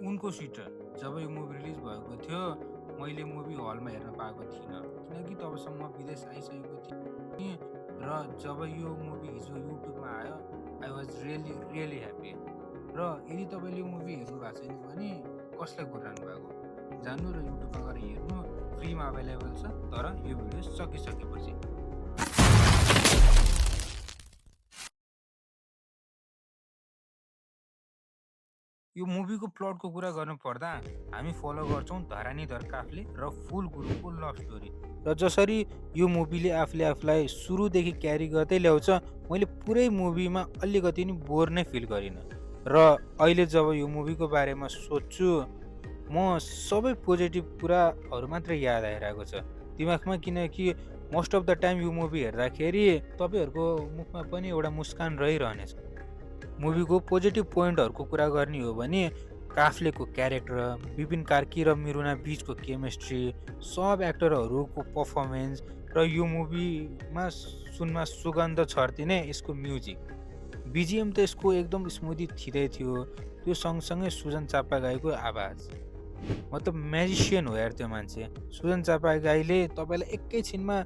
उनको स्वेटर जब यो movie release भएको थियो मैले मुभी हलमा हेर्न पाएको थिइनँ किनकि तबसम्म विदेश आइसकेको थिएँ र जब यो मुभी हिजो युट्युबमा आयो I was really really happy. र यदि तपाईँले यो मुभी हेर्नु भएको छैन भने कसलाई गरिरहनु भएको, जानु र युट्युबमा गएर हेर्नु, फ्रीमा अभाइलेबल छ तर यो भिडियो सकिसकेपछि। यो मुभीको प्लटको कुरा गर्नु पर्दा हामी फलो गर्छौँ धरानीधर काफ्ले र फुल गुरुङको लभ स्टोरी। र जसरी यो मुभीले आफूलाई सुरुदेखि क्यारी गर्दै ल्याउँछ मैले पुरै मुभीमा अलिकति नि बोर नै फिल गरिनँ। र अहिले जब यो मुभीको बारेमा सोच्छु म सबै पोजिटिभ कुराहरू मात्र याद आइरहेको छ दिमागमा, किनकि मोस्ट अफ द टाइम यो मुभी हेर्दाखेरि तपाईँहरूको मुखमा पनि एउटा मुस्कान रहिरहनेछ। मुभीको पोजिटिभ पोइन्टहरूको कुरा गर्ने हो भने काफ्लेको क्यारेक्टर, विपिन कार्की र मिरुना बिचको केमिस्ट्री, सब एक्टरहरूको पर्फर्मेन्स र यो मुभीमा सुनमा सुगन्ध छर्दिने यसको म्युजिक, बिजिएम त यसको एकदम स्मुदी थिँदै थियो। त्यो सँगसँगै सुजन चापागाईको आवाज, मतलब म्याजिसियन हो यार त्यो मान्छे। सुजन चापागाईले तपाईँलाई एकैछिनमा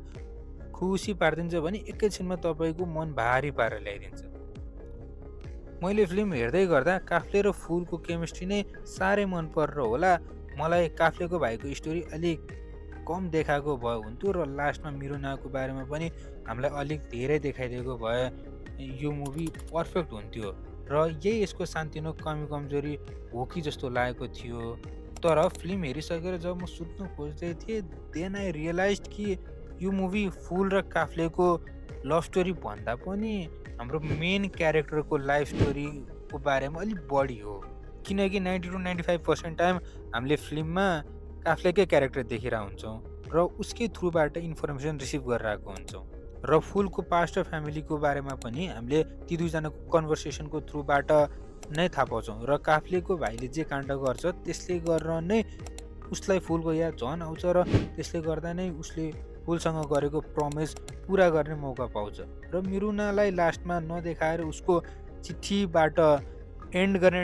खुसी पारिदिन्छ भने एकैछिनमा तपाईँको मन भारी पारेर ल्याइदिन्छ। मैले फिल्म हेर्दै गर्दा काफ्ले र फुलको केमिस्ट्री नै साह्रै मन परेर होला मलाई काफ्लेको भाइको स्टोरी अलिक कम देखाएको भए हुन्थ्यो र लास्टमा मिरुनाको बारेमा पनि हामीलाई अलिक धेरै देखाइदिएको भए यो मुभी पर्फेक्ट हुन्थ्यो र यही यसको सानोतिनो कमी कमजोरी हो कि जस्तो लागेको थियो। तर फिल्म हेरिसकेर जब म सुत्न खोज्दै थिएँ देन आई रियलाइज कि यो मुभी फुल र काफ्लेको लभ स्टोरी भन्दा पनि हाम्रो मेन क्यारेक्टरको लाइफ स्टोरीको बारेमा अलिक बढी हो, किनकि 90 to 95% टाइम हामीले फिल्ममा काफ्लेकै क्यारेक्टर देखिरहेको हुन्छौँ र उसकै थ्रुबाट इन्फर्मेसन रिसिभ गरिरहेको हुन्छौँ। र फुलको पास्ट र फ्यामिलीको बारेमा पनि हामीले ती दुईजनाको कन्भर्सेसनको थ्रुबाट नै थाहा पाउँछौँ र काफ्लेको भाइले जे काण्ड गर्छ त्यसले गरेर नै उसलाई फुलको याद झन् आउँछ र त्यसले गर्दा नै उसले फुलसँग गरेको प्रमिस पुरा गर्ने मौका पाउँछ र मिरुनालाई लास्टमा नदेखाएर उसको चिठीबाट एन्ड गर्ने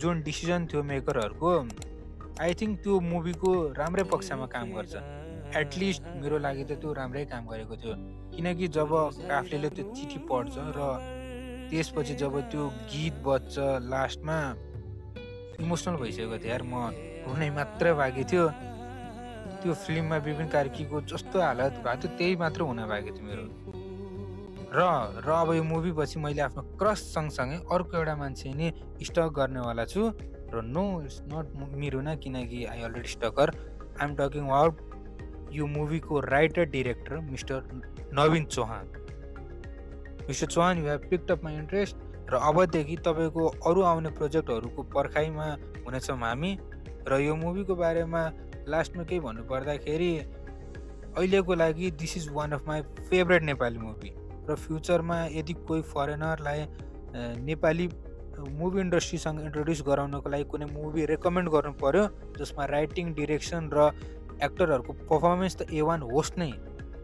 जुन डिसिजन थियो मेकरहरूको, आई थिङ्क त्यो मुभीको राम्रै पक्षमा काम गर्छ। एटलिस्ट मेरो लागि त त्यो राम्रै काम गरेको थियो, किनकि जब काफ्लेले त्यो चिठी पढ्छ र त्यसपछि जब त्यो गीत बज्छ लास्टमा इमोसनल भइसकेको थियो यार, म रुनै मात्र बाँकी थियो। त्यो फिल्ममा विपिन कार्कीको जस्तो हालत भएको थियो त्यही मात्र हुन बाँकी थियो मेरो। र अब यो मुभी पछि मैले आफ्नो क्रस सँगसँगै अर्को एउटा मान्छे नि स्टक गर्नेवाला छु र नो इट्स नट मिरुना, किनकि I already stalker. I am talking about यो मुभीको writer director mister Naveen Chauhan. Mister Chauhan, you have picked up my interest र अबदेखि तपाईँको अरू आउने प्रोजेक्टहरूको पर्खाइमा हुनेछौँ हामी। र यो मुभीको बारेमा लास्टमा केही भन्नु पर्दाखेरि अहिलेको लागि this is one of my favourite Nepali movie र फ्युचरमा यदि कोही फरेनरलाई नेपाली मुभी इन्डस्ट्रीसँग इन्ट्रोड्युस गराउनको लागि कुनै मुभी रेकमेन्ड गर्नु पर्यो जसमा राइटिङ, डिरेक्सन र एक्टरहरूको पर्फर्मेन्स त A1 होस् नै,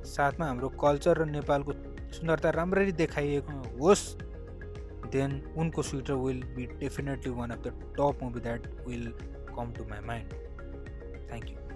साथमा हाम्रो कल्चर र नेपालको सुन्दरता राम्ररी देखाइएको होस्, देन उनको sweater will be definitely one of the top movie that will come to my mind. Thank you.